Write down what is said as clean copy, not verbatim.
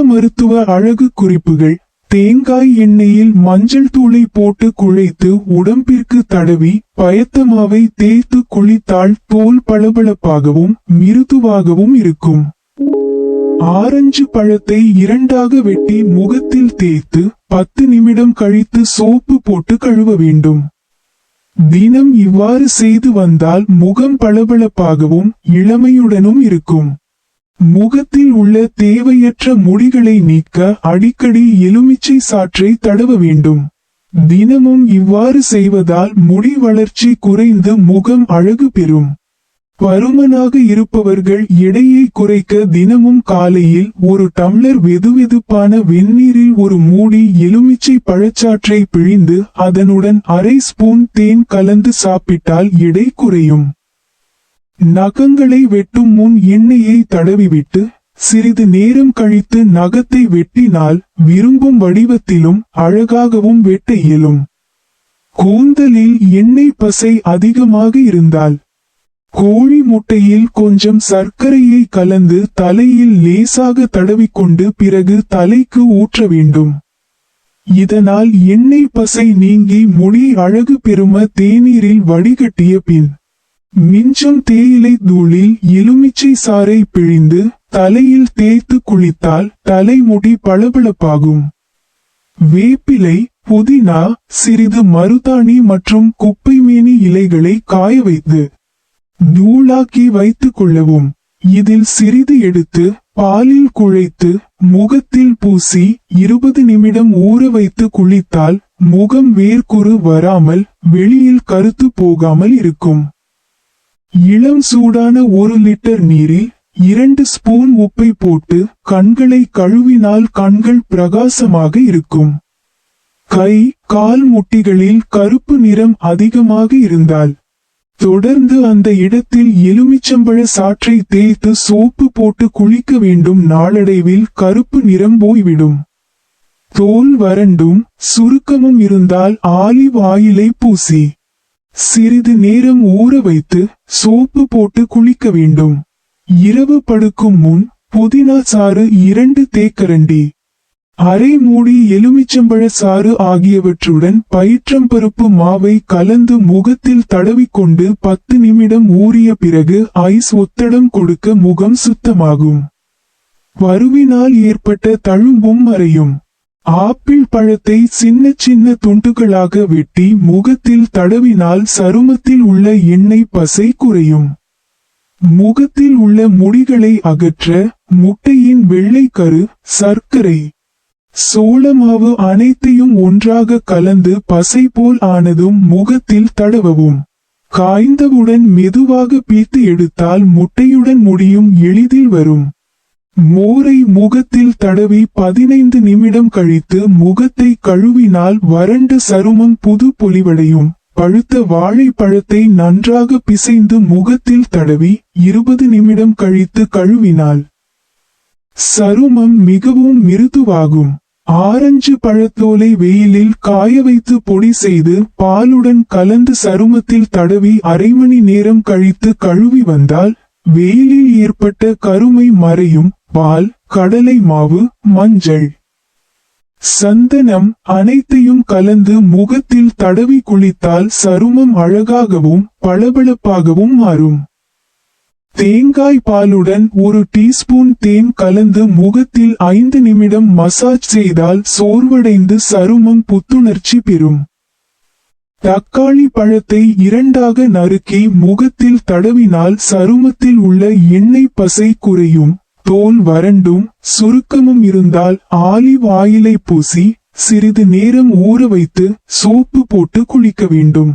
மருத்துவ அழகு குறிப்புகள். தேங்காய் எண்ணெயில் மஞ்சள் தூளை போட்டு குழைத்து உடம்பிற்கு தடவி பயத்தமாவை தேய்த்து குளித்தால் தோல் பளபளப்பாகவும் மிருதுவாகவும் இருக்கும். ஆரஞ்சு பழத்தை இரண்டாக வெட்டி முகத்தில் தேய்த்து 10 நிமிடம் கழித்து சோப்பு போட்டு கழுவ வேண்டும். தினம் இவ்வாறு செய்து வந்தால் முகம் பளபளப்பாகவும் இளமையுடனும் இருக்கும். முகத்தில் உள்ள தேவையற்ற முடிகளை நீக்க அடிக்கடி எலுமிச்சை சாற்றை தடவ வேண்டும். தினமும் இவ்வாறு செய்வதால் முடி வளர்ச்சி குறைந்து முகம் அழகு பெறும். பருமனாக இருப்பவர்கள் எடையை குறைக்க தினமும் காலையில் 1 டம்ளர் வெதுவெதுப்பான வெந்நீரில் 1 மூடி எலுமிச்சை பழச்சாற்றை பிழிந்து அதனுடன் அரை ஸ்பூன் தேன் கலந்து சாப்பிட்டால் எடை குறையும். நகங்களை வெட்டும் முன் எண்ணெயை தடவிவிட்டு சிறிது நேரம் கழித்து நகத்தை வெட்டினால் விரும்பும் வடிவத்திலும் அழகாகவும் வெட்ட இயலும். கூந்தலில் எண்ணெய் பசை அதிகமாக இருந்தால் கோழி முட்டையில் கொஞ்சம் சர்க்கரையை கலந்து தலையில் லேசாக தடவிக்கொண்டு பிறகு தலைக்கு ஊற்ற வேண்டும். இதனால் எண்ணெய் பசை நீங்கி முடி அழகு பெறும. தேநீரில் வடிகட்டிய பின் மிஞ்சும் தேயிலை தூளில் எலுமிச்சை சாறை பிழிந்து தலையில் தேய்த்து குளித்தால் தலைமுடி பளபளப்பாகும். வேப்பிலை, புதினா, சிறிது மருதாணி மற்றும் குப்பைமேனி இலைகளை காய வைத்து தூளாக்கி வைத்துக் கொள்ளவும். இதில் சிறிது எடுத்து பாலில் குழைத்து முகத்தில் பூசி 20 நிமிடம் ஊற வைத்து குளித்தால் முகம் வேர்க்குரு வராமல் வெளியில் கருத்து போகாமல் இருக்கும். இளம் சூடான 1 லிட்டர் நீரில் 2 ஸ்பூன் உப்பை போட்டு கண்களை கழுவினால் கண்கள் பிரகாசமாக இருக்கும். கை, கால் முட்டிகளில் கருப்பு நிறம் அதிகமாக இருந்தால் தொடர்ந்து அந்த இடத்தில் எலுமிச்சம்பழ சாற்றை தேய்த்து சோப்பு போட்டு குளிக்க வேண்டும். நாளடைவில் கருப்பு நிறம் போய்விடும். தோல் வறண்டும் சுருக்கமும் இருந்தால் ஆலிவ் ஆயிலை பூசி சிறிது நேரம் ஊற வைத்து சோப்பு போட்டு குளிக்க வேண்டும். இரவு படுக்கும் முன் புதினா சாறு 2 தேக்கரண்டி, அரை மூடி எலுமிச்சம்பழ சாறு ஆகியவற்றுடன் பயிற்றம்பருப்பு மாவை கலந்து முகத்தில் தடவிக்கொண்டு 10 நிமிடம் ஊறிய பிறகு ஐஸ் ஒத்தடம் கொடுக்க முகம் சுத்தமாகும். பருவினால் ஏற்பட்ட தழும்பும் மறையும். ஆப்பிள் பழத்தை சின்ன சின்ன துண்டுகளாக வெட்டி முகத்தில் தடவினால் சருமத்தில் உள்ள எண்ணெய் பசை குறையும். முகத்தில் உள்ள முடிகளை அகற்ற முட்டையின் வெள்ளைக்கரு, சர்க்கரை, சோளமாவு அனைத்தையும் ஒன்றாக கலந்து பசை போல் ஆனதும் முகத்தில் தடவவும். காய்ந்தவுடன் மெதுவாக பீத்து எடுத்தால் முட்டையுடன் முடியும் எளிதில் வரும். மோரை முகத்தில் தடவி 15 நிமிடம் கழித்து முகத்தை கழுவினால் வறண்ட சருமம் புது பொலிவடையும். பழுத்த வாழைப்பழத்தை நன்றாக பிசைந்து முகத்தில் தடவி 20 நிமிடம் கழித்து கழுவினால் சருமம் மிகவும் மிருதுவாகும். ஆரஞ்சு பழத்தோலை வெயிலில் காய வைத்து பொடி செய்து பாலுடன் கலந்து சருமத்தில் தடவி அரை மணி நேரம் கழித்து கழுவி வந்தால் வெயிலில் ஏற்பட்ட கருமை மறையும். பால், கடலை மாவு, மஞ்சள், சந்தனம் அனைத்தையும் கலந்து முகத்தில் தடவி குளித்தால் சருமம் அழகாகவும் பளபளப்பாகவும் மாறும். தேங்காய் பாலுடன் 1 டீஸ்பூன் தேன் கலந்து முகத்தில் 5 நிமிடம் மசாஜ் செய்தால் சோர்வடைந்து சருமம் புத்துணர்ச்சி பெறும். தக்காளி பழத்தை 2ஆக நறுக்கி முகத்தில் தடவினால் சருமத்தில் உள்ள எண்ணெய் பசை குறையும். தோல் வறண்டும் சுருக்கமும் இருந்தால் ஆலிவ் ஆயிலை பூசி சிறிது நேரம் ஊற வைத்து சோப்பு போட்டு குளிக்க வேண்டும்.